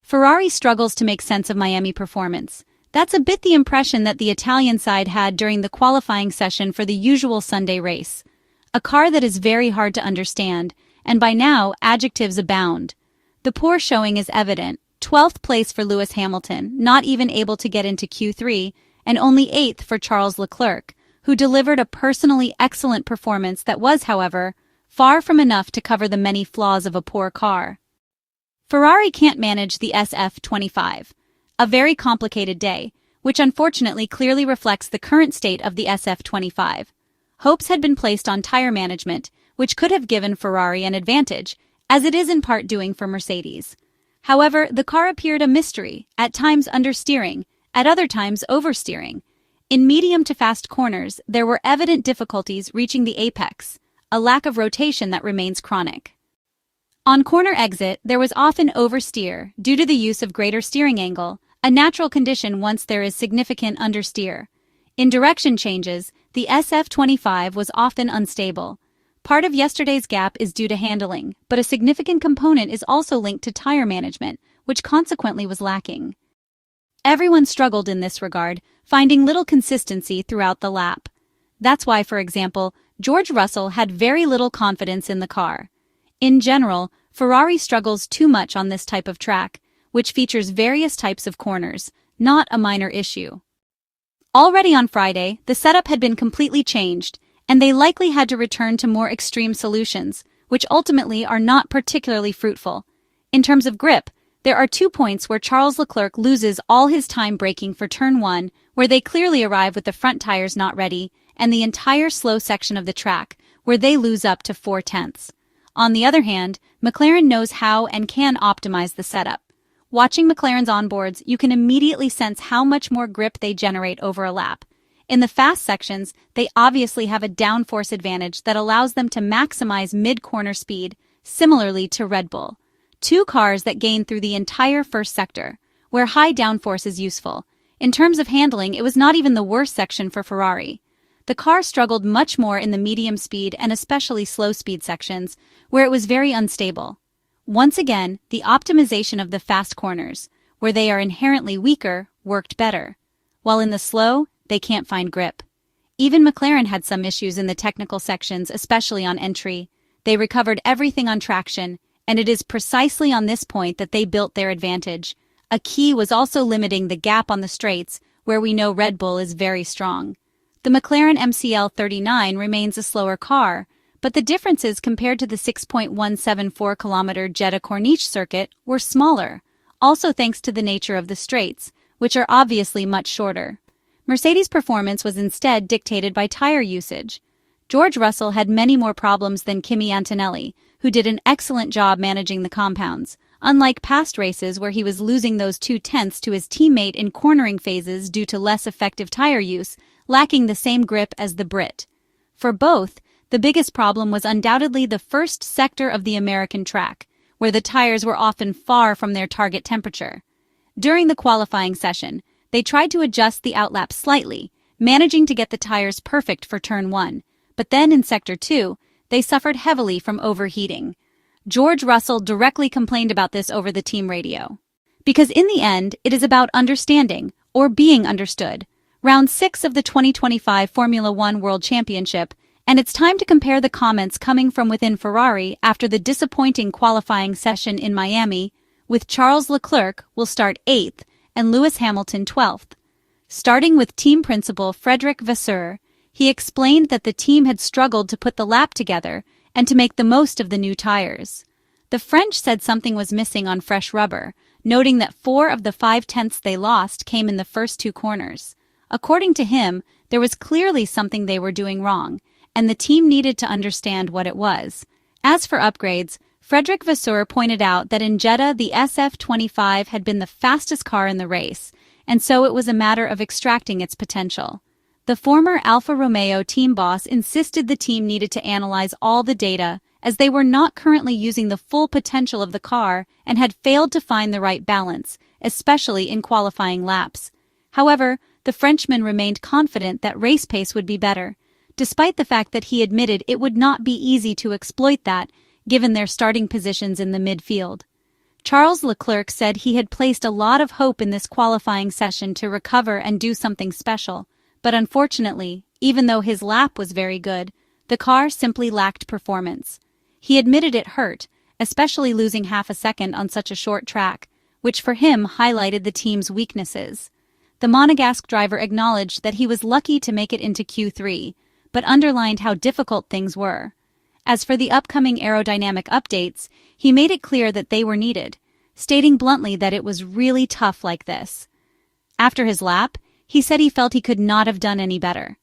Ferrari struggles to make sense of Miami performance. That's a bit the impression that the Italian side had during the qualifying session for the usual Sunday race. A car that is very hard to understand, and by now, adjectives abound. The poor showing is evident. 12th place for Lewis Hamilton, not even able to get into Q3, and only 8th for Charles Leclerc, who delivered a personally excellent performance that was, however, far from enough to cover the many flaws of a poor car. Ferrari can't manage the SF-25. A very complicated day, which unfortunately clearly reflects the current state of the SF-25. Hopes had been placed on tire management, which could have given Ferrari an advantage, as it is in part doing for Mercedes. However, the car appeared a mystery, at times understeering, at other times oversteering. In medium to fast corners, there were evident difficulties reaching the apex, a lack of rotation that remains chronic. On corner exit, there was often oversteer due to the use of greater steering angle, a natural condition once there is significant understeer. In direction changes, the SF-25 was often unstable. Part of yesterday's gap is due to handling, but a significant component is also linked to tire management, which consequently was lacking. Everyone struggled in this regard, finding little consistency throughout the lap. That's why, for example, George Russell had very little confidence in the car. In general, Ferrari struggles too much on this type of track, which features various types of corners, not a minor issue. Already on Friday, the setup had been completely changed, and they likely had to return to more extreme solutions, which ultimately are not particularly fruitful. In terms of grip, there are 2 points where Charles Leclerc loses all his time braking for turn 1, where they clearly arrive with the front tires not ready, and the entire slow section of the track, where they lose up to 4/10. On the other hand, McLaren knows how and can optimize the setup. Watching McLaren's onboards, you can immediately sense how much more grip they generate over a lap. In the fast sections, they obviously have a downforce advantage that allows them to maximize mid-corner speed, similarly to Red Bull. 2 cars that gain through the entire first sector, where high downforce is useful. In terms of handling, it was not even the worst section for Ferrari. The car struggled much more in the medium speed and especially slow speed sections, where it was very unstable. Once again, the optimization of the fast corners, where they are inherently weaker, worked better. While in the slow, they can't find grip. Even McLaren had some issues in the technical sections, especially on entry. They recovered everything on traction, and it is precisely on this point that they built their advantage. A key was also limiting the gap on the straights, where we know Red Bull is very strong. The McLaren MCL39 remains a slower car, but the differences compared to the 6.174-kilometer Jeddah Corniche circuit were smaller, also thanks to the nature of the straights, which are obviously much shorter. Mercedes' performance was instead dictated by tire usage. George Russell had many more problems than Kimi Antonelli, who did an excellent job managing the compounds, unlike past races where he was losing those 2/10 to his teammate in cornering phases due to less effective tire use, lacking the same grip as the Brit. For both, the biggest problem was undoubtedly the first sector of the American track, where the tires were often far from their target temperature. During the qualifying session, they tried to adjust the outlap slightly, managing to get the tires perfect for turn 1, but then in sector 2, they suffered heavily from overheating. George Russell directly complained about this over the team radio. Because in the end, it is about understanding, or being understood. Round 6 of the 2025 Formula One World Championship, and it's time to compare the comments coming from within Ferrari after the disappointing qualifying session in Miami, with Charles Leclerc will start 8th and Lewis Hamilton 12th. Starting with team principal Frédéric Vasseur, he explained that the team had struggled to put the lap together and to make the most of the new tires. The French said something was missing on fresh rubber, noting that 4 of the 5/10 they lost came in the first 2 corners. According to him, there was clearly something they were doing wrong, and the team needed to understand what it was. As for upgrades, Frédéric Vasseur pointed out that in Jeddah the SF-25 had been the fastest car in the race, and so it was a matter of extracting its potential. The former Alfa Romeo team boss insisted the team needed to analyze all the data, as they were not currently using the full potential of the car and had failed to find the right balance, especially in qualifying laps. However, the Frenchman remained confident that race pace would be better, despite the fact that he admitted it would not be easy to exploit that, given their starting positions in the midfield. Charles Leclerc said he had placed a lot of hope in this qualifying session to recover and do something special, but unfortunately, even though his lap was very good, the car simply lacked performance. He admitted it hurt, especially losing half a second on such a short track, which for him highlighted the team's weaknesses. The Monegasque driver acknowledged that he was lucky to make it into Q3, but underlined how difficult things were. As for the upcoming aerodynamic updates, he made it clear that they were needed, stating bluntly that it was really tough like this. After his lap, he said he felt he could not have done any better.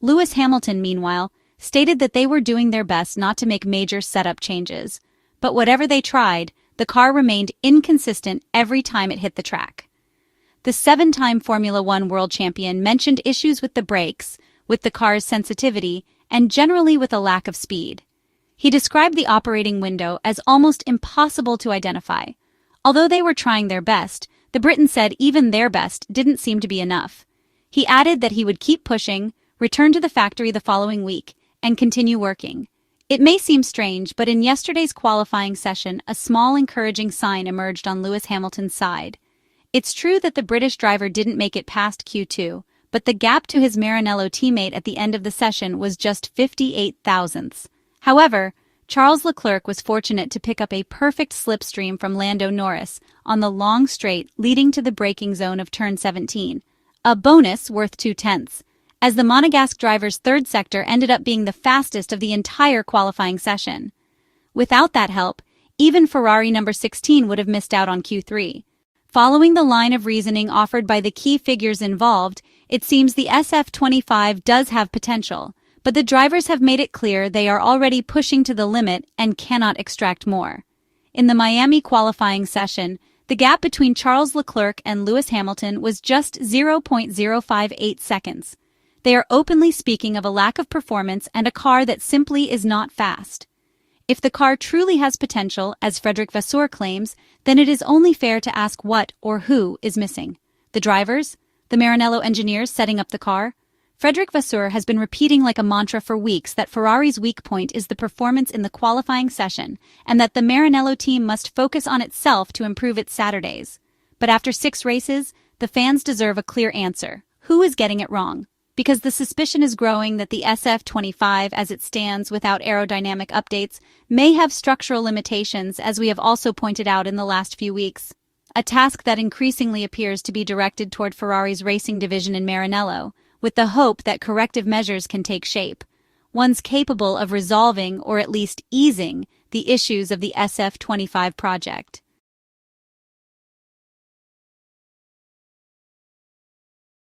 Lewis Hamilton, meanwhile, stated that they were doing their best not to make major setup changes, but whatever they tried, the car remained inconsistent every time it hit the track. The 7-time Formula One world champion mentioned issues with the brakes, with the car's sensitivity, and generally with a lack of speed. He described the operating window as almost impossible to identify. Although they were trying their best, the Briton said even their best didn't seem to be enough. He added that he would keep pushing, return to the factory the following week, and continue working. It may seem strange, but in yesterday's qualifying session, a small encouraging sign emerged on Lewis Hamilton's side. It's true that the British driver didn't make it past Q2, but the gap to his Maranello teammate at the end of the session was just 58 thousandths. However, Charles Leclerc was fortunate to pick up a perfect slipstream from Lando Norris on the long straight leading to the braking zone of turn 17, a bonus worth 0.2, as the Monegasque driver's third sector ended up being the fastest of the entire qualifying session. Without that help, even Ferrari number 16 would have missed out on Q3. Following the line of reasoning offered by the key figures involved, it seems the SF-25 does have potential, but the drivers have made it clear they are already pushing to the limit and cannot extract more. In the Miami qualifying session, the gap between Charles Leclerc and Lewis Hamilton was just 0.058 seconds. They are openly speaking of a lack of performance and a car that simply is not fast. If the car truly has potential, as Vasseur claims, then it is only fair to ask what or who is missing. The drivers? The Maranello engineers setting up the car? Vasseur has been repeating like a mantra for weeks that Ferrari's weak point is the performance in the qualifying session and that the Maranello team must focus on itself to improve its Saturdays. But after 6 races, the fans deserve a clear answer. Who is getting it wrong? Because the suspicion is growing that the SF-25, as it stands without aerodynamic updates, may have structural limitations, as we have also pointed out in the last few weeks. A task that increasingly appears to be directed toward Ferrari's racing division in Maranello, with the hope that corrective measures can take shape, ones capable of resolving or at least easing the issues of the SF-25 project.